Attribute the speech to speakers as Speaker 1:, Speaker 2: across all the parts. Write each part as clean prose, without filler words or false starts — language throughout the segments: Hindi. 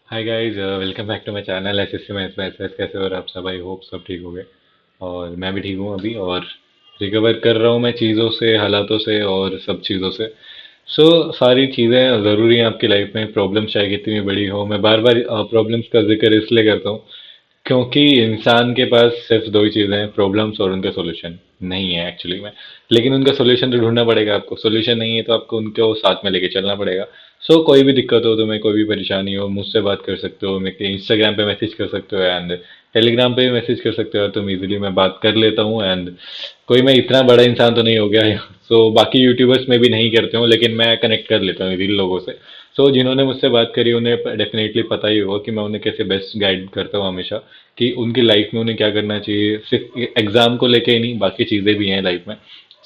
Speaker 1: Hi guys, welcome back to my channel SSC maths. कैसे हो और आप सब? आई होप सब ठीक हो गए। और मैं भी ठीक हूँ अभी, और रिकवर कर रहा हूँ मैं चीज़ों से, हालातों से और सब चीज़ों से। सारी चीज़ें ज़रूरी हैं आपकी लाइफ में। प्रॉब्लम्स चाहे कितनी भी बड़ी हो, मैं बार बार प्रॉब्लम्स का जिक्र इसलिए करता हूँ क्योंकि इंसान के पास सिर्फ दो ही चीज़ें हैं, प्रॉब्लम्स और उनका सॉल्यूशन नहीं है एक्चुअली में। लेकिन उनका सॉल्यूशन तो ढूंढना पड़ेगा आपको। सॉल्यूशन नहीं है तो आपको उनको साथ में लेके चलना पड़ेगा। कोई भी दिक्कत हो, तुम्हें कोई भी परेशानी हो, मुझसे बात कर सकते हो, मेरे इंस्टाग्राम पे मैसेज कर सकते हो, एंड टेलीग्राम पे भी मैसेज कर सकते हो। तुम इजीली मैं बात कर लेता हूँ। एंड कोई मैं इतना बड़ा इंसान तो नहीं हो गया है। बाकी यूट्यूबर्स में भी नहीं करते हूँ, लेकिन मैं कनेक्ट कर लेता हूँ इजीली लोगों से। जिन्होंने मुझसे बात करी उन्हें डेफिनेटली पता ही होगा कि मैं उन्हें कैसे बेस्ट गाइड करता हूँ हमेशा, कि उनकी लाइफ में उन्हें क्या करना चाहिए। सिर्फ एग्जाम को लेके ही नहीं, बाकी चीज़ें भी हैं लाइफ में।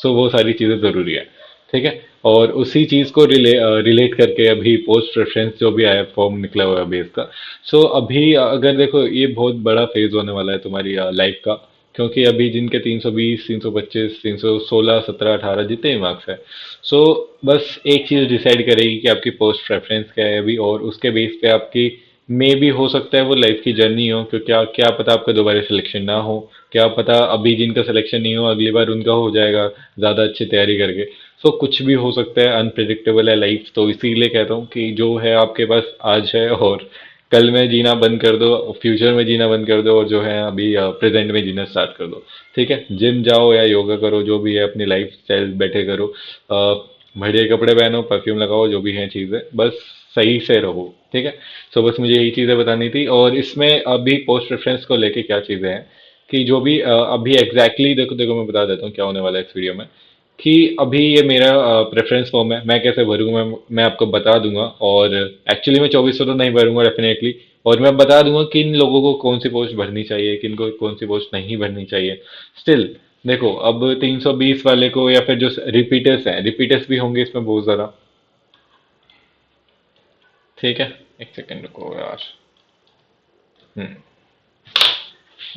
Speaker 1: वो सारी चीज़ें ज़रूरी है। ठीक है। और उसी चीज़ को रिलेट करके अभी पोस्ट प्रेफरेंस जो भी आया, फॉर्म निकला हुआ है अभी इसका। अभी अगर देखो, ये बहुत बड़ा फेज होने वाला है तुम्हारी लाइफ का। क्योंकि अभी जिनके 320, 325, 316, 17, 18 जितने भी मार्क्स है, सो बस एक चीज़ डिसाइड करेगी कि आपकी पोस्ट प्रेफरेंस क्या है अभी, और उसके बेस पे आपकी मे भी हो सकता है वो लाइफ की जर्नी हो। क्योंकि क्या पता आपका दोबारा सिलेक्शन ना हो। क्या पता अभी जिनका सिलेक्शन नहीं हो अगली बार उनका हो जाएगा, ज़्यादा अच्छी तैयारी करके। कुछ भी हो सकता है, अनप्रिडिक्टेबल है लाइफ। तो इसीलिए कहता हूँ कि जो है आपके पास आज है, और कल में जीना बंद कर दो, फ्यूचर में जीना बंद कर दो, और जो है अभी प्रेजेंट में जीना स्टार्ट कर दो। ठीक है। जिम जाओ या योगा करो, जो भी है अपनी लाइफ स्टाइल बैठे करो। बढ़िया कपड़े पहनो, परफ्यूम लगाओ, जो भी है चीज़ें, बस सही से रहो। ठीक है। बस मुझे यही चीज़ें बतानी थी। और इसमें अभी पोस्ट प्रेफरेंस को लेके क्या चीज़ें हैं, कि जो भी अभी एग्जैक्टली देखो देखो, मैं बता देता हूँ क्या होने वाला है इस वीडियो में। कि अभी ये मेरा प्रेफरेंस फॉर्म है, मैं कैसे भरूंगा, मैं आपको बता दूंगा। और एक्चुअली मैं 2400 तो नहीं भरूंगा डेफिनेटली। और मैं बता दूंगा किन लोगों को कौन सी पोस्ट भरनी चाहिए, किन को कौन सी पोस्ट नहीं भरनी चाहिए। स्टिल देखो, अब 320 वाले को, या फिर जो रिपीटर्स हैं, रिपीटर्स भी होंगे इसमें बहुत ज़्यादा। ठीक है। एक सेकंड रुको यार। हम्म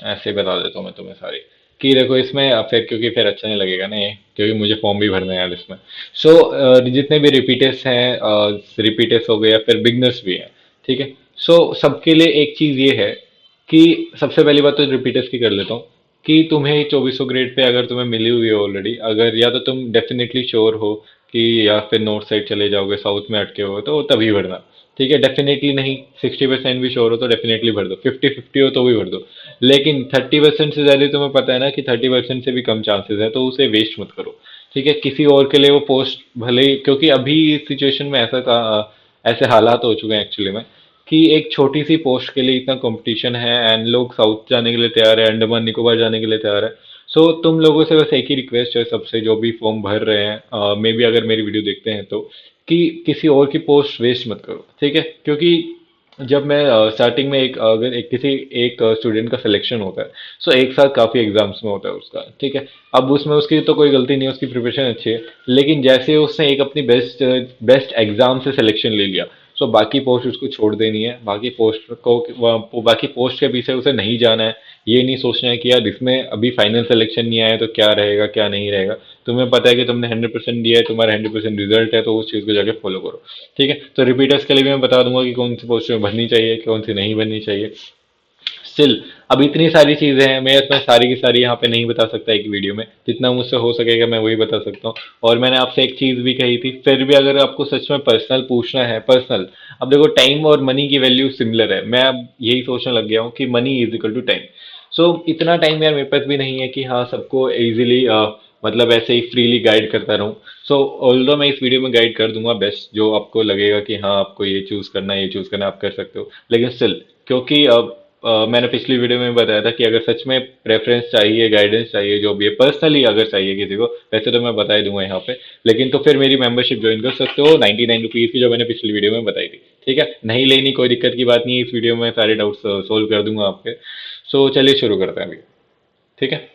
Speaker 1: ऐसे ही बता देता हूँ मैं तुम्हें सारी। कि देखो इसमें फिर, क्योंकि फिर अच्छा नहीं लगेगा ना ये, क्योंकि मुझे फॉर्म भी भरना है यार इसमें। जितने भी रिपीटर्स हैं, रिपीटर्स हो गए या फिर बिगनर्स भी हैं। ठीक है। सबके लिए एक चीज़ ये है कि सबसे पहली बात तो रिपीटर्स की कर लेता हूँ, कि तुम्हें 2400 ग्रेड पे अगर तुम्हें मिली हुई है ऑलरेडी, अगर या तो तुम डेफिनेटली श्योर हो कि या फिर नॉर्थ साइड चले जाओगे, साउथ में अटके हो, तो तभी भरना। ठीक है। डेफिनेटली नहीं, 60% भी श्योर हो तो डेफिनेटली भर दो, 50-50 हो तो भी भर दो। लेकिन 30% से ज़्यादा तुम्हें पता है ना कि 30% से भी कम चांसेस है, तो उसे वेस्ट मत करो। ठीक है। किसी और के लिए वो पोस्ट भले ही, क्योंकि अभी इस सिचुएशन में ऐसे हालात हो चुके हैं एक्चुअली में, कि एक छोटी सी पोस्ट के लिए इतना कंपटीशन है, एंड लोग साउथ जाने के लिए तैयार है, अंडमान निकोबार जाने के लिए तैयार है। तुम लोगों से बस एक ही रिक्वेस्ट है सबसे, जो भी फॉर्म भर रहे हैं, मे बी अगर मेरी वीडियो देखते हैं तो, कि किसी और की पोस्ट वेस्ट मत करो। ठीक है। क्योंकि जब मैं स्टार्टिंग में अगर किसी एक स्टूडेंट का सिलेक्शन होता है, एक साथ काफ़ी एग्जाम्स में होता है उसका। ठीक है। अब उसमें उसकी तो कोई गलती नहीं है, उसकी प्रिपरेशन अच्छी है। लेकिन जैसे उसने एक अपनी बेस्ट बेस्ट एग्जाम से सिलेक्शन ले लिया, बाकी पोस्ट उसको छोड़ देनी है। बाकी पोस्ट के पीछे उसे नहीं जाना है। ये नहीं सोचना है कि यार इसमें अभी फाइनल सिलेक्शन नहीं आया तो क्या रहेगा क्या नहीं रहेगा। तुम्हें पता है कि तुमने 100% दिया है, तुम्हारा 100% रिजल्ट है, तो उस चीज़ को जाके फॉलो करो। ठीक है। रिपीटर्स के लिए भी मैं बता दूंगा कि कौन सी पोस्टें भरनी चाहिए, कौन सी नहीं भरनी चाहिए। स्टिल अब इतनी सारी चीजें हैं, मैं इसमें सारी की सारी यहाँ पे नहीं बता सकता एक वीडियो में। जितना मुझसे हो सकेगा मैं वही बता सकता हूँ। और मैंने आपसे एक चीज भी कही थी, फिर भी अगर आपको सच में पर्सनल पूछना है, पर्सनल। अब देखो, टाइम और मनी की वैल्यू सिमिलर है। मैं अब यही सोचने लग गया हूँ कि money is equal to time. इतना टाइम यार मेरे पास भी नहीं है कि हाँ सबको इजीली, मतलब ऐसे ही फ्रीली गाइड करता रहूँ। ऑल्दो मैं इस वीडियो में गाइड कर दूंगा बेस्ट, जो आपको लगेगा कि हाँ आपको ये चूज करना है, ये चूज करना है, आप कर सकते हो। लेकिन स्टिल, क्योंकि अब मैंने पिछली वीडियो में बताया था कि अगर सच में प्रेफरेंस चाहिए, गाइडेंस चाहिए, जो भी है पर्सनली अगर चाहिए किसी को, वैसे तो मैं बता ही दूंगा यहाँ पे। लेकिन तो फिर मेरी मेंबरशिप ज्वाइन कर सकते हो, 99 रुपीज़ की, जो मैंने पिछली वीडियो में बताई थी। ठीक है। नहीं लेनी कोई दिक्कत की बात नहीं है, इस वीडियो में सारे डाउट्स सोल्व कर दूंगा आपके। चलिए शुरू करते हैं अभी। ठीक है।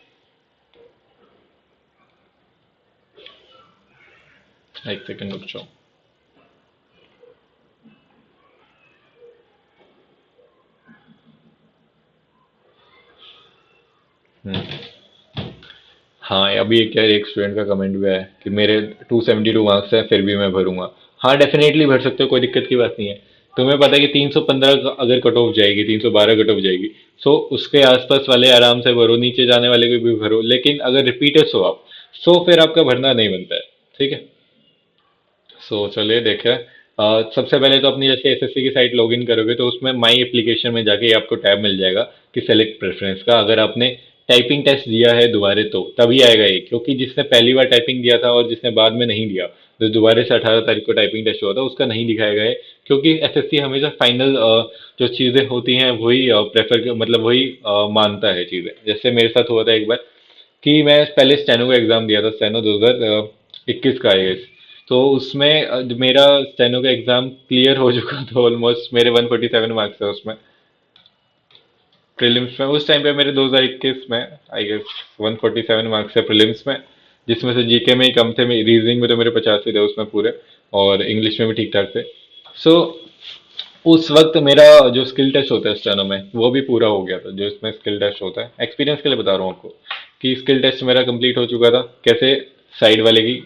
Speaker 1: एक सेकंड रुक जाओ। हम्म हाँ, अभी एक स्टूडेंट का कमेंट भी है कि मेरे 272 मार्क्स हैं फिर भी मैं भरूंगा। हाँ डेफिनेटली भर सकते हो, कोई दिक्कत की बात नहीं है। तुम्हें पता है कि 315 अगर कट ऑफ जाएगी, 312 कट ऑफ जाएगी, सो उसके आसपास वाले आराम से भरो, नीचे जाने वाले को भी भरो, लेकिन अगर रिपीटर्स हो आप, सो फिर आपका भरना नहीं बनता है। ठीक है। सो चलिए देखें। सबसे पहले तो अपनी जैसे एसएससी की साइट लॉगिन करोगे तो उसमें माई एप्लीकेशन में जाके आपको टैब मिल जाएगा कि सेलेक्ट प्रेफरेंस का। अगर आपने टाइपिंग टेस्ट दिया है दोबारा तो तभी आएगा ये, क्योंकि जिसने पहली बार टाइपिंग दिया था और जिसने बाद में नहीं दिया, जो दोबारा से 18 तारीख को टाइपिंग टेस्ट हुआ था, उसका नहीं दिखाएगा है। क्योंकि एसएससी हमेशा फाइनल जो चीज़ें होती हैं वही प्रेफर, मतलब वही मानता है चीज़ें। जैसे मेरे साथ हुआ था एक बार कि मैं पहले स्टेनो का एग्ज़ाम दिया था, स्टेनो 2021 का है। तो उसमें मेरा स्टेनो का एग्ज़ाम क्लियर हो चुका था ऑलमोस्ट, मेरे 147 मार्क्स है उसमें प्रीलिम्स में। उस टाइम पे मेरे 2021 में आई गेस 147 मार्क्स है प्रीलिम्स में, जिसमें से जीके में ही कम थे, रीजनिंग में तो मेरे 50 ही थे उसमें पूरे, और इंग्लिश में भी ठीक ठाक थे। सो उस वक्त मेरा जो स्किल टेस्ट होता है स्टेनो में वो भी पूरा हो गया था, जो इसमें स्किल टेस्ट होता है, एक्सपीरियंस के लिए बता रहा हूँ आपको, कि स्किल टेस्ट मेरा कंप्लीट हो चुका था। कैसे? साइड वाले की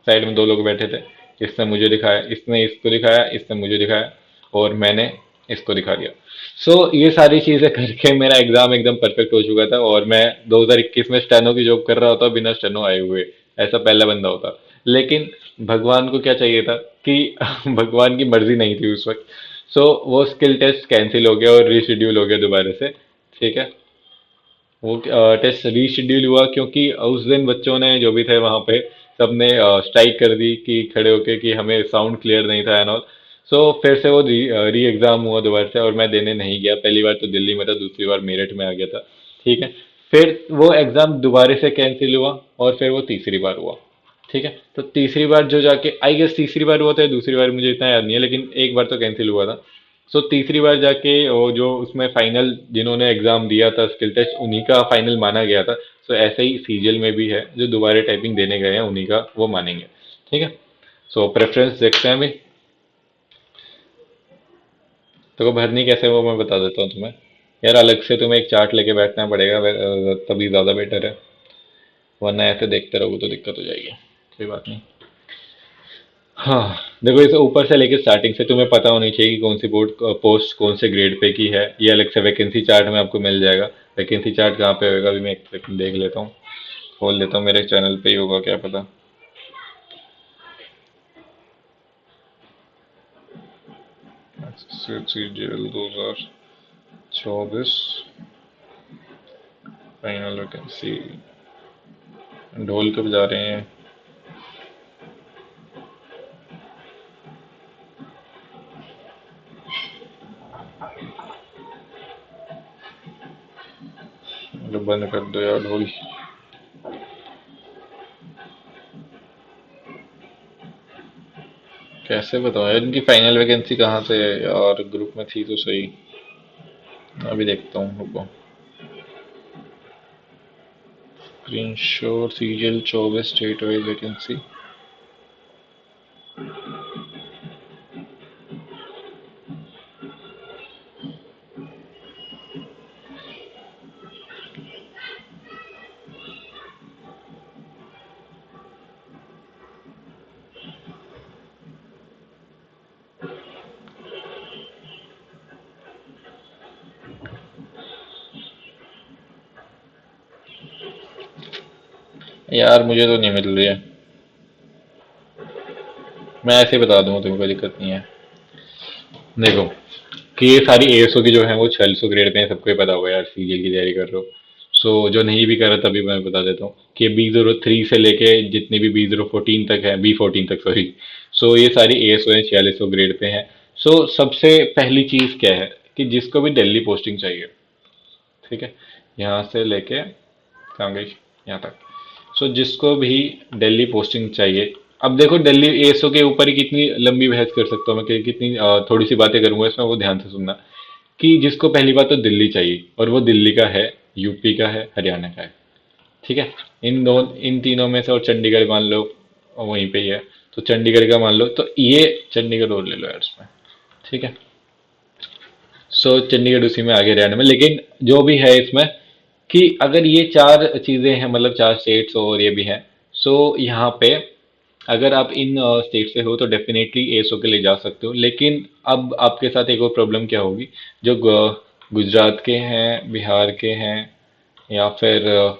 Speaker 1: साइड में दो लोग बैठे थे, इसने मुझे दिखाया, इसने इसको दिखाया, इसने मुझे दिखाया, और मैंने इसको दिखा दिया। सो ये सारी चीजें करके मेरा एग्जाम एकदम परफेक्ट हो चुका था, और मैं 2021 में स्टेनो की जॉब कर रहा होता बिना स्टेनो आए हुए, ऐसा पहला बंदा होता। लेकिन भगवान को क्या चाहिए था कि भगवान की मर्जी नहीं थी उस वक्त। सो वो स्किल टेस्ट कैंसिल हो गया और रीशेड्यूल हो गया दोबारा से। ठीक है। वो टेस्ट रीशेड्यूल हुआ क्योंकि उस दिन बच्चों ने जो भी थे वहाँ पे सबने स्ट्राइक कर दी कि खड़े होके कि हमें साउंड क्लियर नहीं था एंड ऑल। सो फिर से वो री एग्ज़ाम हुआ दोबारा से, और मैं देने नहीं गया। पहली बार तो दिल्ली में था, दूसरी बार मेरठ में आ गया था। ठीक है। फिर वो एग्ज़ाम दोबारा से कैंसिल हुआ, और फिर वो तीसरी बार हुआ। ठीक है। तो तीसरी बार जो जाके आई गेस तीसरी बार हुआ था या दूसरी बार, मुझे इतना याद नहीं है, लेकिन एक बार तो कैंसिल हुआ था। सो तीसरी बार जाके वो जो उसमें फाइनल जिन्होंने एग्जाम दिया था स्किल टेस्ट, उन्हीं का फाइनल माना गया था। सो ऐसे ही सीजीएल में भी है, जो दोबारा टाइपिंग देने गए हैं उन्हीं का वो मानेंगे। ठीक है। सो प्रेफरेंस देखते हैं अभी। तो भरनी कैसे वो मैं बता देता हूँ तुम्हें। यार अलग से तुम्हें एक चार्ट लेके बैठना पड़ेगा, तभी ज़्यादा बेटर है, वरना ऐसे देखते रहोगे तो दिक्कत हो जाएगी। कोई बात नहीं। हाँ, देखो इसे ऊपर से लेके स्टार्टिंग से तुम्हें पता होनी चाहिए कि कौन सी बोर्ड पोस्ट कौन से ग्रेड पे की है। ये अलग से वैकेंसी चार्ट में आपको मिल जाएगा। वैकेंसी चार्ट कहाँ पे होगा, अभी मैं एक सेकंड देख लेता हूँ, खोल लेता हूँ, मेरे चैनल पे ही होगा क्या पता। CGL 2024 फाइनल वैकेंसी, ढोल कब जा रहे हैं। मतलब बंद कर दो यार ढोल। कैसे बताओ यार इनकी फाइनल वैकेंसी कहाँ से है यार, ग्रुप में थी तो सही। अभी देखता हूँ, रुको। Screenshot CGL 24 state wise vacancy. यार मुझे तो नहीं मिल रही है, मैं ऐसे ही बता दूंगा तुम्हें, कोई दिक्कत नहीं है। देखो कि ये सारी एएसओ की जो है वो 4600 ग्रेड पे है, सबको ही पता होगा यार, सीजीएल की तैयारी कर रहे हो। सो जो नहीं भी कर रहा तभी मैं बता देता हूँ कि B03 से लेके जितनी भी B014 तक है, B14 तक सॉरी। सो ये सारी एएसओ है, 4600 ग्रेड पे हैं। सो सबसे पहली चीज़ क्या है कि जिसको भी दिल्ली पोस्टिंग चाहिए, ठीक है, यहाँ से लेके कहाँ गई, यहाँ तक। सो जिसको भी दिल्ली पोस्टिंग चाहिए, अब देखो दिल्ली एएसओ के ऊपर ही कितनी लंबी बहस कर सकता हूँ मैं, कितनी थोड़ी सी बातें करूंगा इसमें, वो ध्यान से सुनना। कि जिसको पहली बात तो दिल्ली चाहिए, और वो दिल्ली का है, यूपी का है, हरियाणा का है। ठीक है। इन तीनों में से, और चंडीगढ़ मान लो और वहीं पे ही है, तो चंडीगढ़ का मान लो, तो ये चंडीगढ़ और ले लो यार इसमें। ठीक है। सो चंडीगढ़ उसी में आगे हरियाणा में, लेकिन जो भी है इसमें कि अगर ये चार चीज़ें हैं, मतलब चार स्टेट्स और ये भी हैं, सो यहाँ पे अगर आप इन स्टेट से हो तो डेफिनेटली एएसओ के लिए जा सकते हो, लेकिन अब आपके साथ एक और प्रॉब्लम क्या होगी, जो गुजरात के हैं, बिहार के हैं, या फिर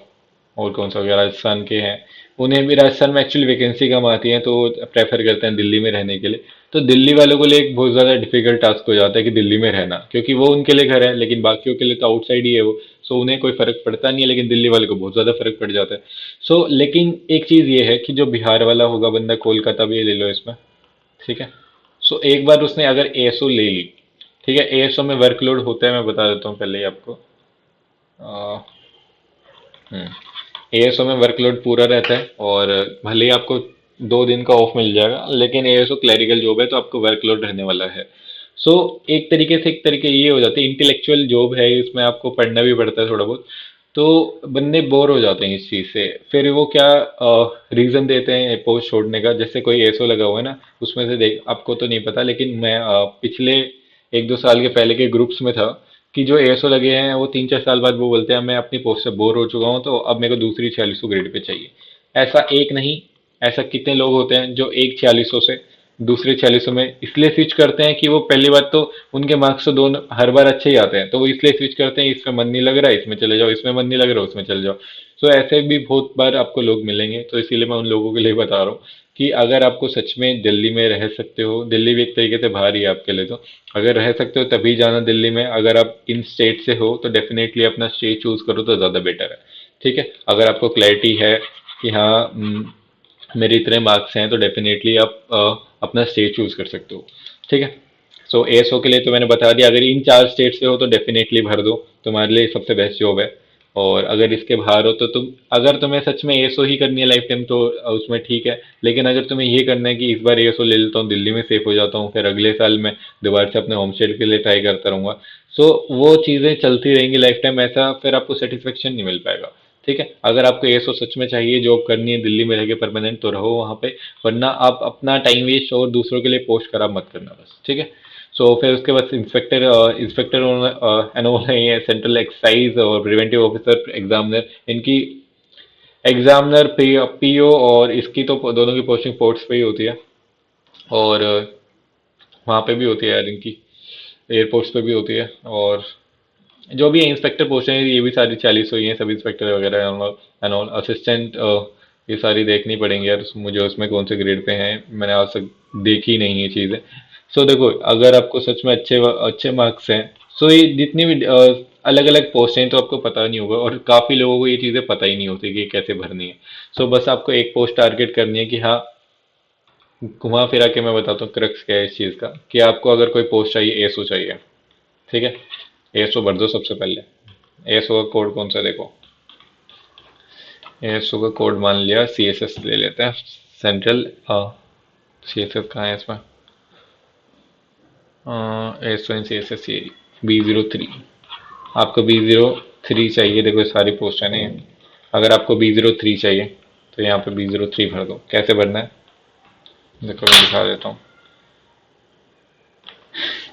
Speaker 1: और कौन सा हो गया, राजस्थान के हैं, उन्हें भी राजस्थान में एक्चुअली वैकेंसी कम आती है तो प्रेफर करते हैं दिल्ली में रहने के लिए। तो दिल्ली वालों के लिए एक बहुत ज़्यादा डिफिकल्ट टास्क हो जाता है कि दिल्ली में रहना, क्योंकि वो उनके लिए घर है, लेकिन बाकियों के लिए तो आउटसाइड ही है वो। सो उन्हें कोई फर्क पड़ता नहीं है, लेकिन दिल्ली वाले को बहुत ज़्यादा फर्क पड़ जाता है। सो लेकिन एक चीज़ ये है कि जो बिहार वाला होगा बंदा, कोलकाता भी ले लो इसमें, ठीक है। सो एक बार उसने अगर एएसओ ले ली, ठीक है, एएसओ में वर्कलोड होता है, मैं बता देता हूँ पहले ही आपको। एएसओ में वर्कलोड पूरा रहता है, और भले ही आपको 2 दिन का ऑफ मिल जाएगा, लेकिन एएसओ क्लैरिकल जॉब है तो आपको वर्कलोड रहने वाला है। सो एक तरीके ये हो जाती है, इंटेलेक्चुअल जॉब है, इसमें आपको पढ़ना भी पड़ता है थोड़ा बहुत। तो बंदे बोर हो जाते हैं इस चीज़ से, फिर वो क्या रीज़न देते हैं पोस्ट छोड़ने का। जैसे कोई एएसओ लगा हुआ है ना, उसमें से देख, आपको तो नहीं पता, लेकिन मैं पिछले 1-2 साल के पहले के ग्रुप्स में था, कि जो एएसओ लगे हैं वो 3-4 साल बाद वो बोलते हैं मैं अपनी पोस्ट से बोर हो चुका हूँ, तो अब मेरे को दूसरी 4600 ग्रेड पे चाहिए। ऐसा एक नहीं, ऐसा कितने लोग होते हैं जो एक 4600 से दूसरे 4600 में इसलिए स्विच करते हैं कि वो पहली बात तो उनके मार्क्स तो दोनों हर बार अच्छे ही आते हैं, तो वो इसलिए स्विच करते हैं, इसमें मन नहीं लग रहा है इसमें चले जाओ, इसमें मन नहीं लग रहा उसमें चले जाओ। सो ऐसे भी बहुत बार आपको लोग मिलेंगे, तो इसीलिए मैं उन लोगों के लिए बता रहा हूँ कि अगर आपको सच में दिल्ली में रह सकते हो, दिल्ली भी एक तरीके से बाहर ही है आपके लिए, तो अगर रह सकते हो तभी जाना दिल्ली में। अगर आप इन स्टेट से हो तो डेफिनेटली अपना स्टेट चूज करो तो ज़्यादा बेटर है, ठीक है। अगर आपको क्लैरिटी है कि हाँ, मेरे इतने मार्क्स हैं, तो डेफिनेटली आप अपना स्टेट चूज कर सकते हो, ठीक है। सो एएसओ के लिए तो मैंने बता दिया, अगर इन 4 स्टेट से हो तो डेफिनेटली भर दो, तुम्हारे लिए सबसे बेस्ट जॉब है। और अगर इसके बाहर हो तो तुम, अगर तुम्हें सच में एएसओ ही करनी है लाइफ टाइम तो उसमें ठीक है, लेकिन अगर तुम्हें ये करना है कि इस बार एएसओ ले लेता हूँ, दिल्ली में सेफ हो जाता हूँ, फिर अगले साल मैं दोबारा से अपने होम स्टेट के लिए ट्राई करता रहूंगा, सो वो चीज़ें चलती रहेंगी लाइफ टाइम, ऐसा फिर आपको सेटिस्फेक्शन नहीं मिल पाएगा, ठीक है। अगर आपको एएसओ सच में चाहिए, जॉब करनी है दिल्ली में रह के परमानेंट, तो रहो वहाँ पे, वरना आप अपना टाइम वेस्ट और दूसरों के लिए पोस्ट खराब मत करना बस, ठीक है। सो फिर उसके बाद इंस्पेक्टर, इंस्पेक्टर एंड ऑल है, ये सेंट्रल एक्साइज और प्रिवेंटिव ऑफिसर एग्जामिनर, इनकी एग्जामिनर पीओ और इसकी तो दोनों की पोस्टिंग पोर्ट्स पे ही होती है, और वहाँ पे भी होती है यार इनकी, एयरपोर्ट्स पे भी होती है। और जो भी है इंस्पेक्टर पोस्ट है, ये भी सारी 40 हुई हैं, सब इंस्पेक्टर वगैरह एंड ऑल असिस्टेंट, ये सारी देखनी पड़ेंगी यार मुझे, उसमें कौन से ग्रेड पे हैं, मैंने आज तक देखी नहीं है चीज़ें। सो देखो, अगर आपको सच में अच्छे अच्छे मार्क्स हैं, सो ये जितनी भी अलग अलग पोस्ट हैं तो आपको पता नहीं होगा, और काफ़ी लोगों को ये चीज़ें पता ही नहीं होती कि ये कैसे भरनी है। सो बस आपको एक पोस्ट टारगेट करनी है कि हाँ, घुमा फिरा के मैं बताता हूँ क्रक्स क्या है इस चीज़ का, कि आपको अगर कोई पोस्ट चाहिए, एएसओ चाहिए, ठीक है, एएसओ भर दो सबसे पहले। एएसओ का कोड कौन सा देखो, एएसओ का कोड मान लिया सीएसएस ले लेते हैं, सेंट्रल सीएसएस कहाँ है इसमें, एएसओ इन सीएसएस, B03। आपको B03 चाहिए, देखो ये सारी पोस्ट है नहीं, अगर आपको B03 चाहिए तो यहाँ पे B03 भर दो। कैसे भरना है देखो, मैं दिखा देता हूँ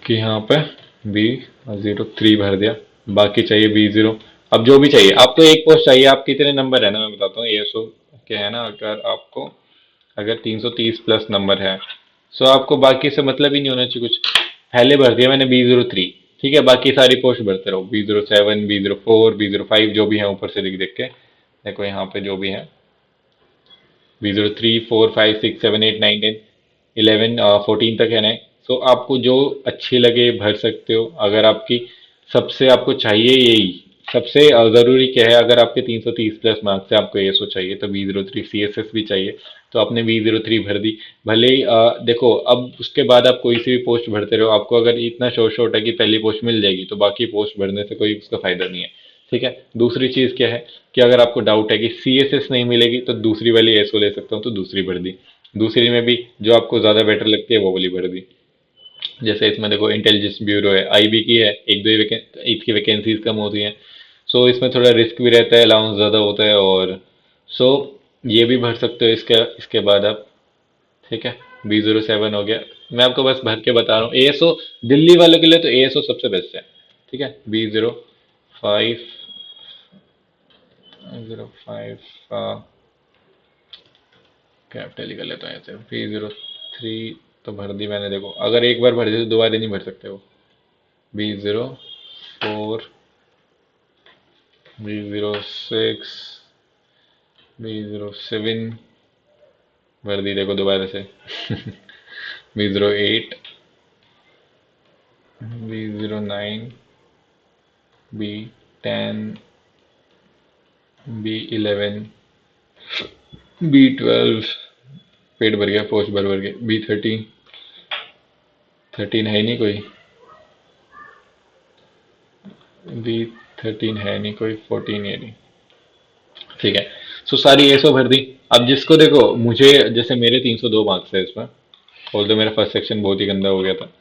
Speaker 1: कि यहाँ पे B03 भर दिया, बाकी चाहिए B0। अब जो भी चाहिए, आपको एक पोस्ट चाहिए, आप कितने नंबर है ना, मैं बताता हूँ एएसओ के है ना, अगर आपको अगर 330 प्लस नंबर है, सो आपको बाकी से मतलब ही नहीं होना चाहिए कुछ। पहले भर दिया मैंने B03, ठीक है, बाकी सारी पोस्ट भरते रहो, B07, B04, B05, जो भी है ऊपर से देख देख के देखो, यहाँ पे जो भी है B03, 4, 5, 6, 7, 8, 9, 10, 11, 14 तक है ना। सो आपको जो अच्छी लगे भर सकते हो, अगर आपकी सबसे आपको चाहिए यही, सबसे ज़रूरी क्या है, अगर आपके 330 प्लस मार्क्स से आपको एएसओ चाहिए तो B03, सीएसएस भी चाहिए, तो आपने B03 भर दी। भले ही देखो, अब उसके बाद आप कोई सी भी पोस्ट भरते रहो, आपको अगर इतना शॉर्ट शॉर्ट है कि पहली पोस्ट मिल जाएगी, तो बाकी पोस्ट भरने से कोई उसका फायदा नहीं है, ठीक है। दूसरी चीज़ क्या है कि अगर आपको डाउट है कि सीएसएस नहीं मिलेगी तो दूसरी वाली एसओ ले सकता हूँ, तो दूसरी भर दी, दूसरी में भी जो आपको ज़्यादा बेटर लगती है वो वाली भर दी। जैसे इसमें देखो इंटेलिजेंस ब्यूरो है, आईबी की है, एक दो ही इसकी वैकेंसीज कम होती हैं, सो इसमें थोड़ा रिस्क भी रहता है, अलाउंस ज़्यादा होता है, और सो ये भी भर सकते हो इसके इसके बाद आप, ठीक है। B07 हो गया, मैं आपको बस भर के बता रहा हूँ। एएसओ दिल्ली वालों के लिए तो एएसओ सबसे बेस्ट है, ठीक है। B05, 05, कैपिटल ही कर लेता हूँ ऐसे, B03 तो भर दी मैंने। देखो अगर एक बार भर दी तो दोबारा नहीं भर सकते हो। B04, B06, B07 भर दी देखो दोबारा से। B08, B09, B10, B11, B12, पेट भर गया, पोस्ट भर भर गया। B13, 13 है नहीं कोई, B13 है नहीं कोई, 14 है नहीं। ठीक है, सो सारी ये सो भर दी। अब जिसको देखो मुझे, जैसे मेरे 302 मार्क्स है इसमें, ऑल्दो मेरा फर्स्ट सेक्शन बहुत ही गंदा हो गया था।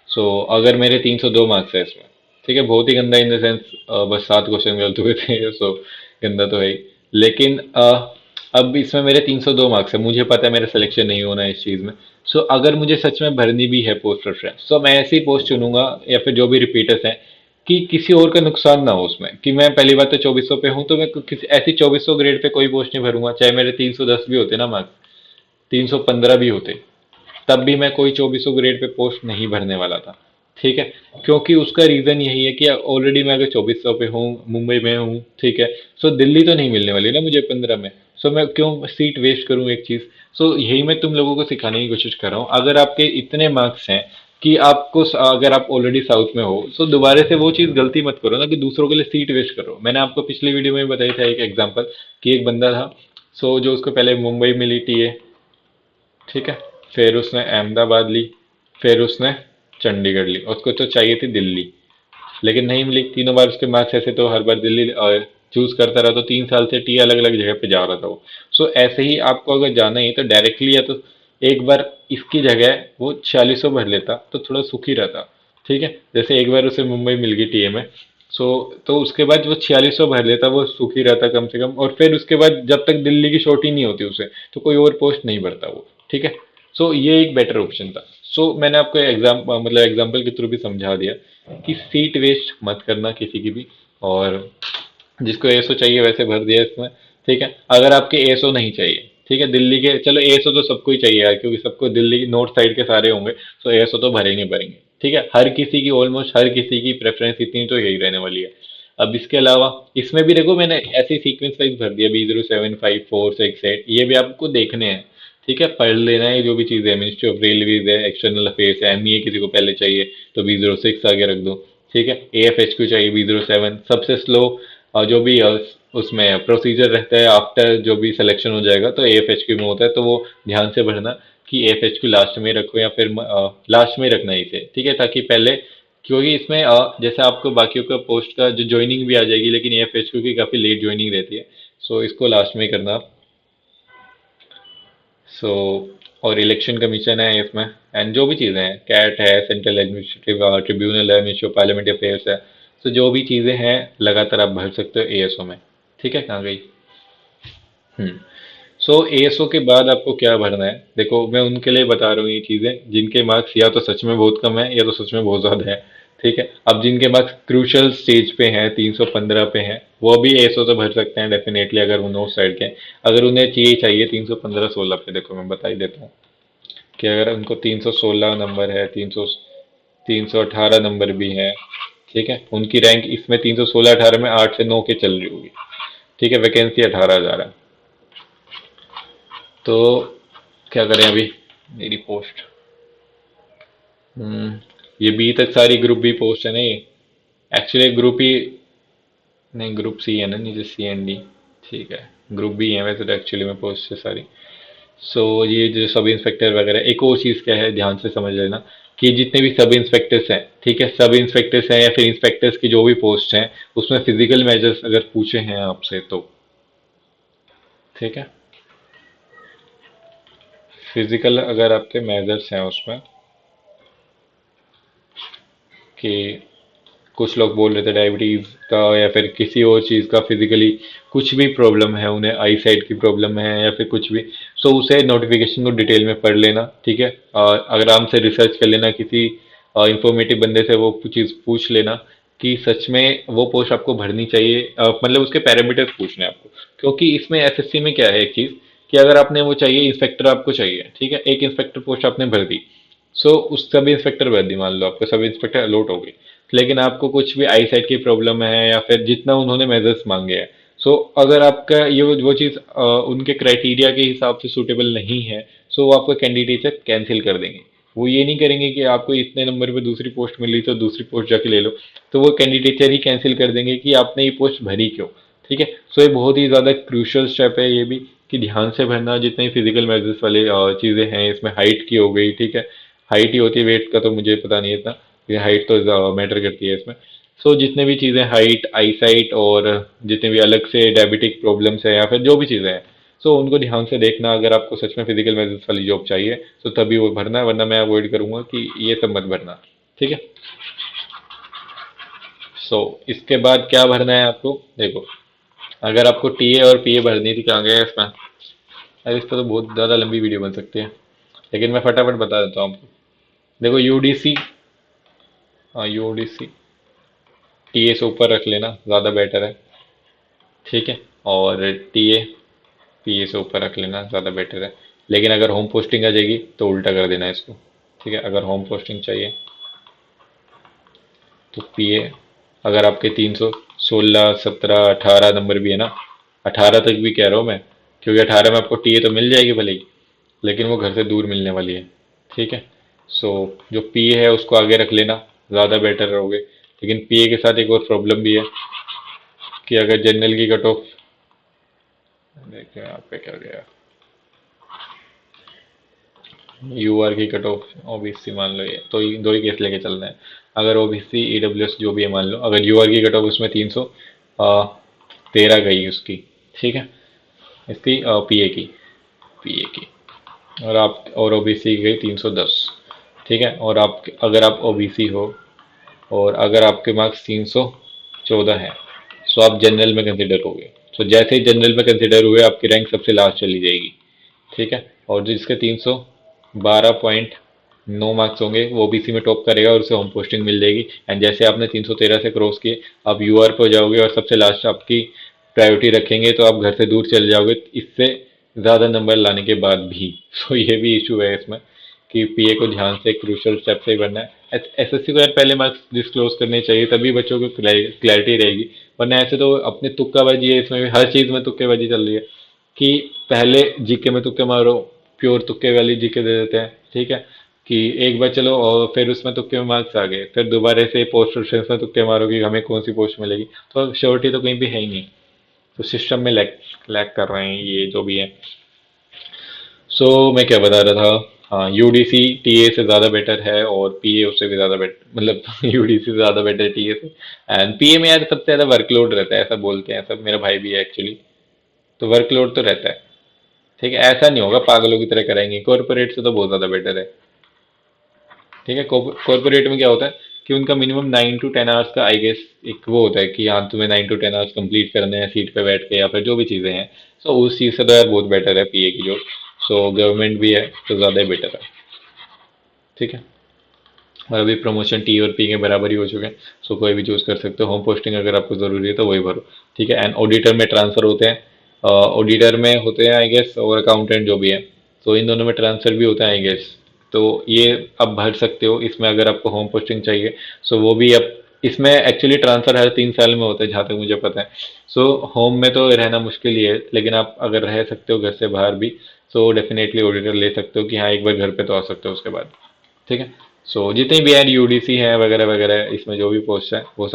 Speaker 1: सो अगर मेरे 302 मार्क्स है इसमें, ठीक है, बहुत ही गंदा इन द सेंस बस 7 क्वेश्चन गलत हुए थे। सो गंदा तो है ही, लेकिन अब इसमें मेरे 302 मार्क्स है, मुझे पता है मेरा सिलेक्शन नहीं होना है इस चीज़ में। सो अगर मुझे सच में भरनी भी है पोस्ट प्रेफरेंस, तो मैं ऐसी पोस्ट चुनूंगा, या फिर जो भी रिपीटर्स हैं, कि किसी और का नुकसान ना हो उसमें। कि मैं पहली बात तो 2400 पे हूँ, तो मैं किसी ऐसी 2400 ग्रेड पे कोई पोस्ट नहीं भरूंगा, चाहे मेरे 310 भी होते ना मार्क्स, 315 भी होते, तब भी मैं कोई 2400 ग्रेड पे पोस्ट नहीं भरने वाला था। ठीक है, क्योंकि उसका रीज़न यही है कि ऑलरेडी मैं अगर 2400 पे हूँ, मुंबई में हूँ, ठीक है, सो दिल्ली तो नहीं मिलने वाली ना मुझे 15 में। सो मैं क्यों सीट वेस्ट करूँ एक चीज़। सो यही मैं तुम लोगों को सिखाने की कोशिश कर रहा हूँ। अगर आपके इतने मार्क्स हैं कि आपको, अगर आप ऑलरेडी साउथ में हो, सो दोबारा से वो चीज़ गलती मत करो ना कि दूसरों के लिए सीट वेस्ट करो। मैंने आपको पिछली वीडियो में बताया था एक एग्जाम्पल, कि एक बंदा था, सो जो उसको पहले मुंबई मिली टीए, ठीक है, फिर उसने अहमदाबाद ली, फिर उसने चंडीगढ़ ली, उसको तो चाहिए थी दिल्ली, लेकिन नहीं मिली। तीनों बार उसके मार्क्स ऐसे, तो हर बार दिल्ली चूज करता रहा, तो 3 साल से टी अलग अलग जगह पे जा रहा था वो। सो ऐसे ही आपको अगर जाना ही है, तो डायरेक्टली, या तो एक बार इसकी जगह वो 4600 भर लेता तो थोड़ा सुखी रहता। ठीक है, जैसे एक बार उसे मुंबई मिल गई टीए में, सो तो उसके बाद वो 4600 भर लेता, वो सुखी रहता कम से कम, और फिर उसके बाद जब तक दिल्ली की शॉर्ट ही नहीं होती उसे, तो कोई और पोस्ट नहीं भरता वो। ठीक है, सो ये एक बेटर ऑप्शन था। सो मैंने आपको मतलब एग्जाम्पल के थ्रू भी समझा दिया कि सीट वेस्ट मत करना किसी की भी, और जिसको एसओ चाहिए वैसे भर दिया इसमें। ठीक है, अगर आपके एसओ नहीं चाहिए, ठीक है, दिल्ली के, चलो एसओ तो सबको ही चाहिए यार, क्योंकि सबको दिल्ली नॉर्थ साइड के सारे होंगे, तो एसओ तो भरेंगे भरेंगे। ठीक है, हर किसी की, ऑलमोस्ट हर किसी की प्रेफरेंस इतनी तो यही रहने वाली है। अब इसके अलावा इसमें भी देखो, मैंने ऐसे सीक्वेंस वाइज भर दिया, B075468, ये भी आपको देखने हैं। ठीक है, पढ़ लेना है जो भी चीज़ है, मिनिस्ट्री ऑफ रेलवेज है, एक्सटर्नल अफेयर्स है, एमईए किसी को पहले चाहिए तो B06 आगे रख दो। ठीक है, AFHQ चाहिए B07, सबसे स्लो जो भी उसमें प्रोसीजर रहता है आफ्टर जो भी सिलेक्शन हो जाएगा, तो AFHQ में होता है, तो वो ध्यान से भरना कि AFHQ लास्ट में रखो, या फिर लास्ट में रखना है इसे। ठीक है, ताकि पहले, क्योंकि इसमें जैसे आपको बाकियों का पोस्ट का जो ज्वाइनिंग भी आ जाएगी, लेकिन AFHQ की काफ़ी लेट ज्वाइनिंग रहती है, सो इसको लास्ट में करना। सो और इलेक्शन कमीशन है इसमें, एंड जो भी चीज़ें हैं, कैट है, सेंट्रल एडमिनिस्ट्रेटिव ट्रिब्यूनल है, मिनिस्ट्री ऑफ पार्लियामेंट्री अफेयर्स है, सो जो भी चीज़ें हैं लगातार आप भर सकते हो एएसओ में। ठीक है, कहाँ गई। हम्म, सो एएसओ के बाद आपको क्या भरना है, देखो मैं उनके लिए बता रहा हूँ ये चीज़ें जिनके मार्क्स या तो सच में बहुत कम है, या तो सच में बहुत ज़्यादा है। ठीक है, अब जिनके मार्क्स क्रूशल स्टेज पे हैं, 315 पे हैं, वो भी एएसओ तो भर सकते हैं डेफिनेटली, अगर वो नॉर्थ साइड के हैं। अगर उन्हें चाहिए चाहिए 315-16 पे, देखो मैं बता ही देता हूँ कि अगर उनको 316 नंबर है, 318 नंबर भी है, ठीक है, उनकी रैंक इसमें 316-18 में 8 से 9 के चल रही होगी। ठीक है, वैकेंसी 18,000 है। तो क्या करें अभी, मेरी पोस्ट, ये बी तक सारी ग्रुप बी पोस्ट है ना ये, एक्चुअली ग्रुप ही, नहीं ग्रुप सी है ना नीचे, CND। ठीक है, ग्रुप बी है वैसे तो एक्चुअली में पोस्ट है सारी। सो ये जो सब इंस्पेक्टर वगैरह, एक और चीज़ क्या है ध्यान से समझ लेना, कि जितने भी सब इंस्पेक्टर्स हैं, ठीक है, सब इंस्पेक्टर्स हैं या फिर इंस्पेक्टर्स की जो भी पोस्ट हैं, उसमें फिजिकल मेजर्स अगर पूछे हैं आपसे तो, ठीक है, फिजिकल अगर आपके मेजर्स हैं उसमें, कि कुछ लोग बोल रहे थे डायबिटीज़ का या फिर किसी और चीज़ का, फिजिकली कुछ भी प्रॉब्लम है उन्हें, आई साइट की प्रॉब्लम है या फिर कुछ भी, सो उसे नोटिफिकेशन को डिटेल में पढ़ लेना। ठीक है, और आराम से रिसर्च कर लेना, किसी इंफॉर्मेटिव बंदे से वो चीज़ पूछ लेना कि सच में वो पोस्ट आपको भरनी चाहिए, मतलब उसके पैरामीटर्स पूछने हैं आपको। क्योंकि इसमें एसएससी में क्या है एक चीज़, कि अगर आपने वो चाहिए इंस्पेक्टर आपको चाहिए, ठीक है, एक इंस्पेक्टर पोस्ट आपने भर दी। सो उस सब इंस्पेक्टर भर दी, मान लो आपको सब इंस्पेक्टर अलॉट हो गई, लेकिन आपको कुछ भी आई साइट की प्रॉब्लम है या फिर जितना उन्होंने मेजर्स मांगे हैं, सो अगर आपका ये वो चीज़ उनके क्राइटेरिया के हिसाब से सूटेबल नहीं है, सो वो आपका कैंडिडेट कैंसिल कर देंगे। वो ये नहीं करेंगे कि आपको इतने नंबर पे दूसरी पोस्ट मिल रही तो दूसरी पोस्ट जाके ले लो, तो वो कैंडिडेचर ही कैंसिल कर देंगे कि आपने ये पोस्ट भरी क्यों। ठीक है, सो ये बहुत ही ज़्यादा क्रूशियल स्टेप है ये भी, कि ध्यान से भरना। जितने फिजिकल मेजर्स वाले चीज़ें हैं इसमें, हाइट की हो गई, ठीक है, हाइट ही होती है, वेट का तो मुझे पता नहीं था, ये हाइट तो मैटर करती है इसमें। सो जितने भी चीज़ें, हाइट, आई साइट, और जितने भी अलग से डायबिटिक प्रॉब्लम्स है या फिर जो भी चीज़ें हैं, सो उनको ध्यान से देखना। अगर आपको सच में फिजिकल मेजर्स वाली जॉब चाहिए तो तभी वो भरना है, वरना मैं अवॉइड करूंगा कि ये सब मत भरना। ठीक है। सो इसके बाद क्या भरना है आपको, देखो, अगर आपको टीए और पीए भरनी थी, कहाँ गया इसमें, अरे इस पर तो बहुत ज़्यादा लंबी वीडियो बन सकती है, लेकिन मैं फटाफट बता देता हूँ आपको। देखो यूडीसी, हाँ यूडीसी, टीए से ऊपर रख लेना, ज़्यादा बेटर है। ठीक है, और टीए पीए से ऊपर रख लेना, ज़्यादा बेटर है। लेकिन अगर होम पोस्टिंग आ जाएगी तो उल्टा कर देना इसको। ठीक है, अगर होम पोस्टिंग चाहिए तो पीए, अगर आपके 316, 17, 18 नंबर भी है ना, 18 तक भी कह रहा हूँ मैं, क्योंकि 18 में आपको टीए तो मिल जाएगी भले ही, लेकिन वो घर से दूर मिलने वाली है। ठीक है, सो जो पीए है उसको आगे रख लेना, ज़्यादा बेटर रहोगे। लेकिन पीए के साथ एक और प्रॉब्लम भी है कि अगर जनरल की कट ऑफ, देखिए यहाँ पे क्या गया, यूआर की कट ऑफ, ओबीसी मान लो, ये तो दो ही केस लेके चलना है। अगर ओबीसी ईडब्ल्यूएस जो भी है मान लो, अगर यूआर की कट ऑफ उसमें 313 गई उसकी, ठीक है, इसकी पीए की, और आप और ओबीसी की गई 310। ठीक है, और आप अगर आप ओबीसी हो और अगर आपके मार्क्स 314 हैं, सो आप जनरल में कंसिडर होगे। सो जैसे ही जनरल में कंसिडर हुए आपकी रैंक सबसे लास्ट चली जाएगी। ठीक है, और जिसके 312.9 मार्क्स होंगे वो ओबीसी में टॉप करेगा और उसे होम पोस्टिंग मिल जाएगी। एंड जैसे आपने 313 से क्रॉस किए, आप यूआर पे हो जाओगे और सबसे लास्ट आपकी प्रायोरिटी रखेंगे, तो आप घर से दूर चले जाओगे इससे ज़्यादा नंबर लाने के बाद भी। सो ये भी इशू है इसमें, कि पीए को ध्यान से क्रूशल स्टेप से ही करना है। एसएससी को यार पहले मार्क्स डिस्क्लोज करने चाहिए, तभी बच्चों को क्लैरिटी रहेगी, वरना ऐसे तो अपने तुक्काबाजी है इसमें भी, हर चीज़ में तुक्केबाजी चल रही है, कि पहले जीके में तुक्के मारो, प्योर तुक्के वाली जीके दे देते हैं। ठीक है, कि एक बार चलो और फिर उसमें तुक्के में मार्क्स आ गए, फिर दोबारा से पोस्ट प्रेफरेंस में तुक्के मारो कि हमें कौन सी पोस्ट मिलेगी, तो श्योरिटी तो कहीं भी है ही नहीं। तो सिस्टम में लैग लैग कर रहे हैं ये जो भी है। सो मैं क्या बता रहा था, हाँ यूडीसी टीए से ज़्यादा बेटर है, और पीए उससे भी ज़्यादा बेटर, मतलब यूडीसी से ज़्यादा बेटर है टीए से। एंड पीए में यार सबसे ज़्यादा वर्कलोड रहता है, ऐसा बोलते हैं सब, मेरा भाई भी है एक्चुअली, तो वर्कलोड तो रहता है। ठीक है, ऐसा नहीं होगा पागलों की तरह कराएंगे, कॉर्पोरेट से तो बहुत ज़्यादा बेटर है। ठीक है, कॉर्पोरेट में क्या होता है कि उनका मिनिमम 9 to 10 आवर्स का आई गेस एक वो होता है कि हाँ तुम्हें 9 to 10 आवर्स कंप्लीट करने हैं सीट पे बैठ के या फिर जो भी चीज़ें हैं। सो उस चीज़ से तो यार बहुत बेटर है पीए की जॉब। सो गवर्नमेंट भी है तो ज़्यादा ही बेटर है। ठीक है, और अभी प्रमोशन टी और पी के बराबर ही हो चुके हैं। सो कोई भी चूज़ कर सकते हो, होम पोस्टिंग अगर आपको ज़रूरी है तो वही भरो। ठीक है, एंड ऑडिटर में ट्रांसफ़र होते हैं, ऑडिटर में होते हैं आई गेस, और अकाउंटेंट जो भी है, तो इन दोनों में ट्रांसफ़र भी होता है आई गेस। तो ये आप भर सकते हो इसमें अगर आपको होम पोस्टिंग चाहिए। सो वो भी अब इसमें एक्चुअली ट्रांसफ़र हर 3 साल में होता है जहाँ तक मुझे पता है। सो होम में तो रहना मुश्किल ही है, लेकिन आप अगर रह सकते हो घर से बाहर भी, सो डेफिनेटली ऑडिटर ले सकते हो कि हाँ एक बार घर पे तो आ सकते हो उसके बाद। ठीक है, सो जितनी भी यार यूडीसी है वगैरह वगैरह, इसमें जो भी पोस्ट है वो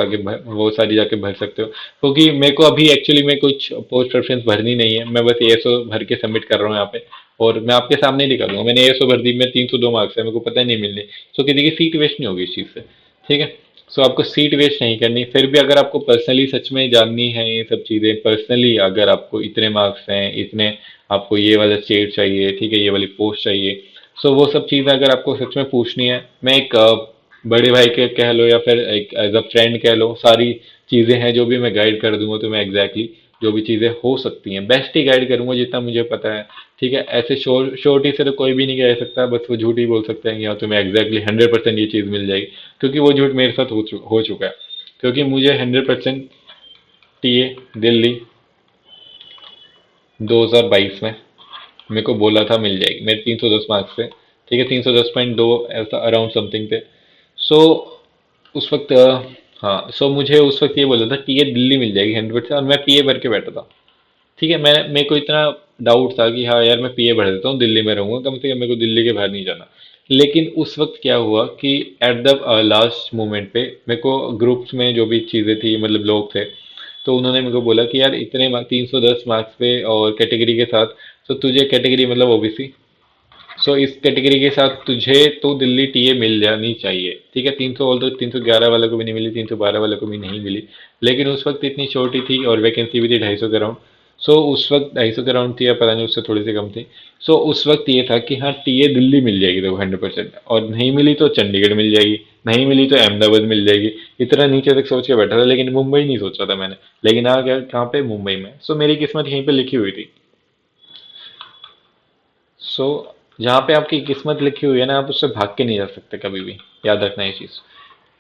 Speaker 1: सारी जाके भर सकते हो। क्योंकि मेरे को अभी एक्चुअली में कुछ पोस्ट प्रेफरेंस भरनी नहीं है, मैं बस एएसओ भर के सबमिट कर रहा हूँ यहाँ पे, और मैं आपके सामने ही दिखा दूंगा, मैंने एएसओ भर दी, मैं 302 मार्क्स है, मेरे को पता ही नहीं मिलनी। सो किसी की सीट वेस्ट नहीं होगी इस चीज़ से। ठीक है, सो आपको सीट वेस्ट नहीं करनी। फिर भी अगर आपको पर्सनली सच में जाननी है ये सब चीज़ें पर्सनली, अगर आपको इतने मार्क्स हैं, इतने आपको ये वाला स्टेट चाहिए, ठीक है, ये वाली पोस्ट चाहिए, सो वो सब चीज़ें अगर आपको सच में पूछनी है, मैं एक बड़े भाई के कह लो या फिर एक एज अ फ्रेंड कह लो, सारी चीज़ें हैं जो भी मैं गाइड कर दूंगा तुम्हें एग्जैक्टली, जो भी चीज़ें हो सकती हैं बेस्ट ही गाइड करूंगा जितना मुझे पता है। ठीक है, ऐसे श्योरिटी से तो कोई भी नहीं कह सकता, बस वो झूठ ही बोल सकते हैं कि हाँ तुम्हें एग्जैक्टली 100% ये चीज़ मिल जाएगी, क्योंकि वो झूठ मेरे साथ हो चुका है। क्योंकि मुझे 100% टीए दिल्ली 2022 में मेरे को बोला था मिल जाएगी मेरे 310 मार्क्स थे, ठीक है, 310.2 ऐसा अराउंड समथिंग थे। सो उस वक्त हाँ, सो मुझे उस वक्त ये बोला था टीए दिल्ली मिल जाएगी 100%, और मैं पीए भर के बैठा था। ठीक है, मैं मेरे को इतना डाउट था कि हाँ यार मैं पीए भर देता हूँ, दिल्ली में रहूंगा, कम से कम मेरे को दिल्ली के बाहर नहीं जाना। लेकिन उस वक्त क्या हुआ कि एट द लास्ट मोमेंट पे मेरे को ग्रुप्स में जो भी चीज़ें थी, मतलब लोग थे, तो उन्होंने मेरे को बोला कि यार इतने 310 मार्क्स पे और कैटेगरी के साथ, तो तुझे कैटेगरी मतलब ओबीसी, सो इस कैटेगरी के साथ तुझे तो दिल्ली टीए मिल जानी चाहिए। ठीक है, 300, और तो 311 वाले को भी नहीं मिली, 312 वाले को भी नहीं मिली, लेकिन उस वक्त इतनी छोटी थी और वैकेंसी भी थी 250 के अराउंड। सो उस वक्त 250 के अराउंड थी, या पता नहीं उससे थोड़ी सी कम थी। सो उस वक्त ये था कि हाँ टीए दिल्ली मिल जाएगी देखो 100%, और नहीं मिली तो चंडीगढ़ मिल जाएगी, नहीं मिली तो अहमदाबाद मिल जाएगी। इतना नीचे तक सोच के बैठा था, लेकिन मुंबई नहीं सोचा था मैंने। लेकिन आ गया कहाँ पे, मुंबई में। सो मेरी किस्मत यहीं पे लिखी हुई थी। सो जहाँ पे आपकी किस्मत लिखी हुई है ना, आप उससे भाग के नहीं जा सकते कभी भी। याद रखना ये चीज़।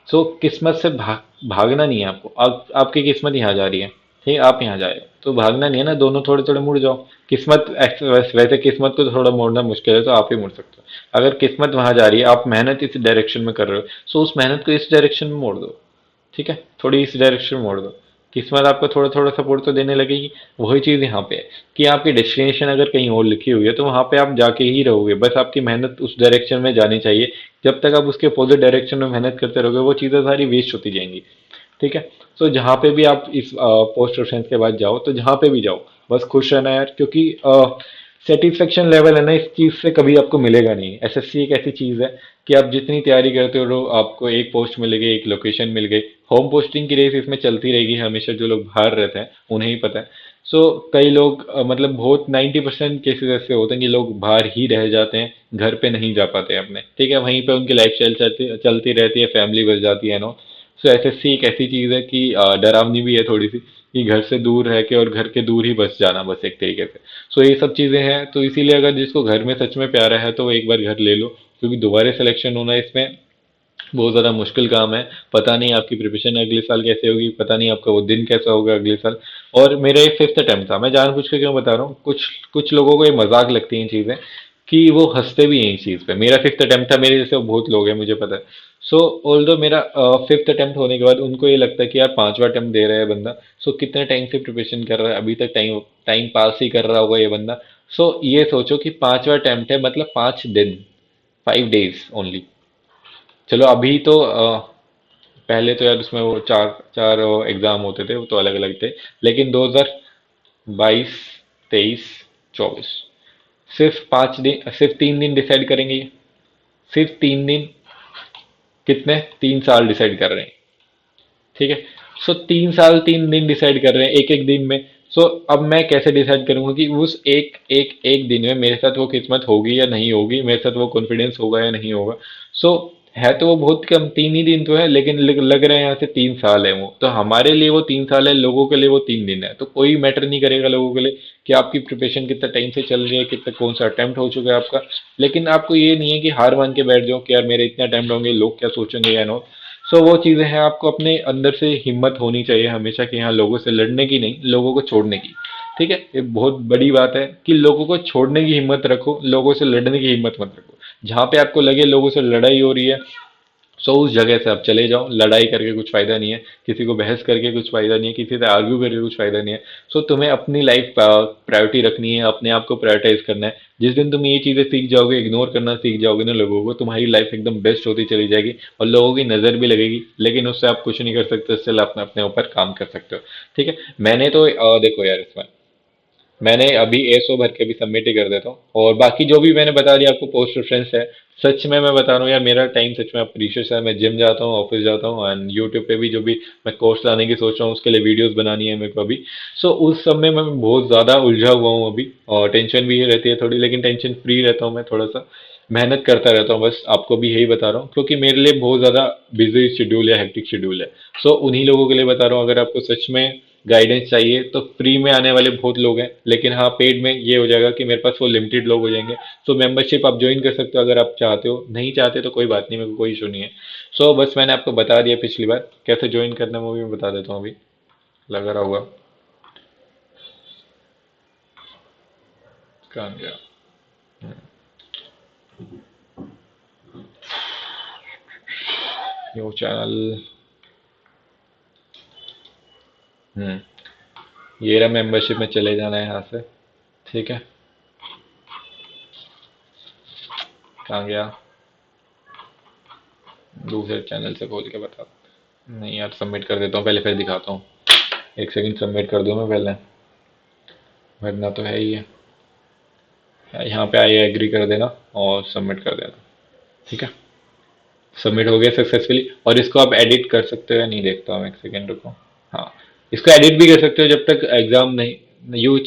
Speaker 1: सो किस्मत से भागना नहीं है आपको। आपकी किस्मत यहाँ जा रही है, ठीक है, आप यहाँ जा रहे हो, तो भागना नहीं है ना, दोनों थोड़े थोड़े मुड़ जाओ। किस्मत वैसे किस्मत को तो थोड़ा मोड़ना मुश्किल है, तो आप ही मुड़ सकते हो। अगर किस्मत वहां जा रही है, आप मेहनत इस डायरेक्शन में कर रहे हो, सो उस मेहनत को इस डायरेक्शन में मोड़ दो। ठीक है, थोड़ी इस डायरेक्शन में मोड़ दो। किस्मत आपको थोड़ा थोड़ा सपोर्ट तो देने लगेगी। वही चीज़ यहाँ पे है कि आपकी डेस्टिनेशन अगर कहीं और लिखी हुई है, तो वहां पे आप जाके ही रहोगे, बस आपकी मेहनत उस डायरेक्शन में जानी चाहिए। जब तक आप उसके अपोजिट डायरेक्शन में मेहनत करते रहोगे, वो चीज़ें सारी वेस्ट होती जाएंगी। ठीक है। तो जहाँ पे भी आप इस पोस्ट रेफरेंस के बाद जाओ, तो जहाँ पे भी जाओ, बस खुश रहना यार, क्योंकि सेटिस्फेक्शन लेवल है ना, इस चीज़ से कभी आपको मिलेगा नहीं। एसएससी एक ऐसी चीज़ है कि आप जितनी तैयारी करते हो, आपको एक पोस्ट मिल गई, एक लोकेशन मिल गई। होम पोस्टिंग की रेस इसमें चलती रहेगी हमेशा, जो लोग बाहर रहते हैं उन्हें ही पता है। सो कई लोग मतलब बहुत 90% केसेस ऐसे होते हैं कि लोग बाहर ही रह जाते हैं, घर पे नहीं जा पाते अपने। ठीक है, वहीं पे उनकी लाइफ स्टाइल चलती चलती रहती है, फैमिली बस जाती है नो। सो एसएससी एक ऐसी चीज़ है कि डरावनी भी है थोड़ी सी, कि घर से दूर रह के और घर के दूर ही बस जाना, बस एक तरीके से। सो ये सब चीज़ें हैं, तो इसीलिए अगर जिसको घर में सच में प्यारा है, तो वो एक बार घर ले लो, क्योंकि दोबारा सिलेक्शन होना इसमें बहुत ज़्यादा मुश्किल काम है। पता नहीं आपकी प्रिपरेशन अगले साल कैसे होगी, पता नहीं आपका वो दिन कैसा होगा अगले साल। और मेरा ये फिफ्थ अटेम्प्ट था। मैं जानबूझ के क्यों बता रहा हूँ, कुछ कुछ लोगों को ये मजाक लगती हैं चीज़ें, कि वो हंसते भी हैं इस चीज़ पे। मेरा फिफ्थ अटेम्प्ट था, मेरे जैसे बहुत लोग हैं, मुझे पता है। सो ऑल्दो मेरा फिफ्थ अटेम्प्ट होने के बाद उनको ये लगता है कि यार पांचवा अटेम्प्ट दे रहा है बंदा, सो कितने टाइम से प्रिपरेशन कर रहा है, अभी तक टाइम टाइम पास ही कर रहा होगा ये बंदा। सो ये सोचो कि पांचवा अटेम्प्ट है, मतलब 5 दिन, 5 डेज ओनली। चलो अभी तो पहले तो यार उसमें वो चार चार एग्जाम होते थे, वो तो अलग अलग थे। लेकिन 2022, 23, 24, सिर्फ 5 दिन, सिर्फ 3 दिन डिसाइड करेंगे ये। सिर्फ 3 दिन, कितने, 3 साल डिसाइड कर रहे हैं। ठीक है। सो 3 साल 3 दिन डिसाइड कर रहे हैं एक एक दिन में। सो अब मैं कैसे डिसाइड करूंगा कि उस एक एक एक दिन में मेरे साथ वो किस्मत होगी या नहीं होगी, मेरे साथ वो कॉन्फिडेंस होगा या नहीं होगा। सो है तो वो बहुत कम, 3 ही दिन तो है, लेकिन लग रहे हैं यहाँ से 3 साल है वो। तो हमारे लिए वो 3 साल है, लोगों के लिए वो 3 दिन है। तो कोई मैटर नहीं करेगा लोगों के लिए कि आपकी प्रिपरेशन कितना टाइम से चल रही है, कितना कौन सा अटेम्प्ट हो चुका है आपका। लेकिन आपको ये नहीं है कि हार मान के बैठ जाओ कि यार मेरे इतने अटेम्प्ट होंगे, लोग क्या सोचेंगे या नो। सो वो चीज़ें हैं, आपको अपने अंदर से हिम्मत होनी चाहिए हमेशा, कि हाँ लोगों से लड़ने की नहीं, लोगों को छोड़ने की। ठीक है, ये बहुत बड़ी बात है कि लोगों को छोड़ने की हिम्मत रखो, लोगों से लड़ने की हिम्मत मत रखो। जहाँ पे आपको लगे लोगों से लड़ाई हो रही है, सो उस जगह से आप चले जाओ। लड़ाई करके कुछ फायदा नहीं है, किसी को बहस करके कुछ फायदा नहीं है, किसी से आर्ग्यू करके कुछ फायदा नहीं है। सो तुम्हें अपनी लाइफ प्रायोरिटी रखनी है, अपने आप को प्रायोरिटाइज करना है। जिस दिन तुम ये चीजें सीख जाओगे, इग्नोर करना सीख जाओगे ना लोगों को, तुम्हारी लाइफ एकदम बेस्ट होती चली जाएगी, और लोगों की नजर भी लगेगी। लेकिन उससे आप कुछ नहीं कर सकते, उससे आप अपने ऊपर काम कर सकते हो। ठीक है। मैंने तो देखो यार, इसमें मैंने अभी एसओ भर के भी सबमिट ही कर देता हूँ, और बाकी जो भी मैंने बता दिया आपको पोस्ट रेफरेंस है। सच में मैं बता रहा हूँ यार, मेरा टाइम सच में प्रीशियस है। मैं जिम जाता हूँ, ऑफिस जाता हूँ, एंड यूट्यूब पे भी जो भी मैं कोर्स लाने की सोच रहा हूँ, उसके लिए वीडियोस बनानी है मेरे को अभी। सो उस सब में मैं बहुत ज़्यादा उलझा हुआ हूँ अभी, और टेंशन भी रहती है थोड़ी, लेकिन टेंशन फ्री रहता हूँ मैं थोड़ा सा। मेहनत करता रहता हूँ, बस आपको भी यही बता रहा हूँ, क्योंकि मेरे लिए बहुत ज़्यादा बिजी शेड्यूल है, हेक्टिक शेड्यूल है। सो उन्हीं लोगों के लिए बता रहा हूँ, अगर आपको सच में गाइडेंस चाहिए, तो फ्री में आने वाले बहुत लोग हैं, लेकिन हाँ पेड में ये हो जाएगा कि मेरे पास वो लिमिटेड लोग हो जाएंगे। सो मेंबरशिप आप ज्वाइन कर सकते हो अगर आप चाहते हो, नहीं चाहते तो कोई बात नहीं, मेरे को कोई इशू नहीं है। सो बस मैंने आपको बता दिया पिछली बार कैसे ज्वाइन करना है, वो भी मैं बता देता हूँ अभी, लगा रहा होगा। कहाँ गया। New channel. हम्म ये रहा, मेंबरशिप में चले जाना है यहाँ से। ठीक है, कहाँ गया? दूसरे चैनल से खोल के बता। नहीं यार, सबमिट कर देता हूँ पहले, फिर दिखाता हूँ। एक सेकंड, सबमिट कर दूँ मैं पहले, भरना तो है ही है। यहाँ पे आई एग्री कर देना और सबमिट कर देना। ठीक है, सबमिट हो गया सक्सेसफुली। और इसको आप एडिट कर सकते हो या नहीं, देखता हूँ, एक सेकेंड रुको। हाँ, इसको एडिट भी कर सकते हो जब तक एग्जाम नहीं। You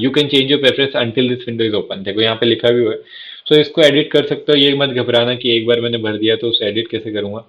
Speaker 1: can change your preference until this window is open, देखो यहाँ पे लिखा भी हुआ है। सो इसको एडिट कर सकते हो, ये मत घबराना कि एक बार मैंने भर दिया तो उसे एडिट कैसे करूँगा।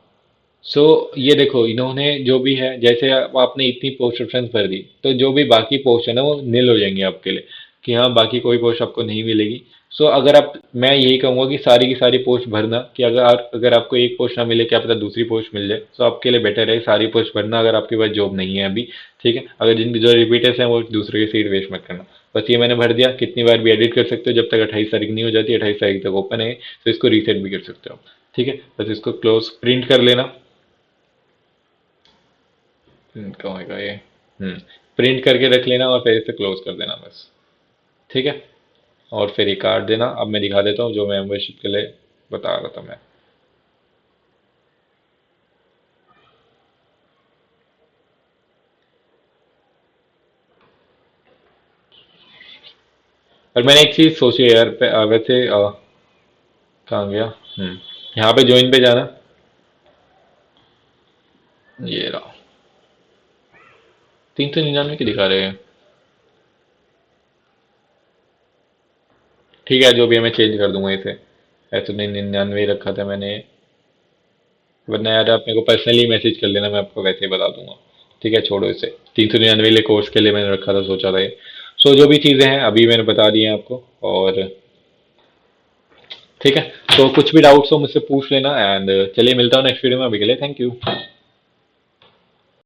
Speaker 1: सो ये देखो, इन्होंने जो भी है, जैसे आपने इतनी पोस्ट रेफरेंस भर दी, तो जो भी बाकी पोस्ट है ना वो नील हो जाएंगे आपके लिए, कि हाँ बाकी कोई पोस्ट आपको नहीं मिलेगी। सो अगर आप, मैं यही कहूंगा कि सारी की सारी पोस्ट भरना, कि अगर आपको एक पोस्ट ना मिले, क्या पता दूसरी पोस्ट मिल जाए, तो आपके लिए बेटर है सारी पोस्ट भरना, अगर आपके पास जॉब नहीं है अभी। ठीक है, अगर जिनकी जो रिपीटर्स हैं वो दूसरे की सीट वेस्ट मत करना। बस ये मैंने भर दिया, कितनी बार भी एडिट कर सकते हो जब तक 28 तारीख नहीं हो जाती। 28 तारीख तक ओपन है, तो इसको रीसेट भी कर सकते हो। ठीक है, बस इसको क्लोज प्रिंट कर लेना। कहाँ होगा ये? प्रिंट करके रख लेना और फिर इसे क्लोज कर देना बस। ठीक है, और फिर ये काट देना। अब मैं दिखा देता हूँ जो मेंबरशिप के लिए बता रहा था मैं। और मैंने एक चीज सोची है यार, वैसे कहाँ गया? यहाँ पे ज्वाइन पे जाना। ये रहा, 399 की दिखा रहे हैं। ठीक है, जो भी है मैं चेंज कर दूंगा इसे। ऐसे नहीं, 99 रखा था मैंने, वरना यार आप मेरे को पर्सनली मैसेज कर लेना, मैं आपको वैसे ही बता दूंगा। ठीक है, छोड़ो इसे। 399 कोर्स के लिए मैंने रखा था, सोचा था ये। सो जो भी चीज़ें हैं अभी मैंने बता दी हैं आपको। और ठीक है, तो कुछ भी डाउट्स हो मुझसे पूछ लेना। एंड चलिए, मिलता हूँ नेक्स्ट वीडियो में। अभी के लिए थैंक यू।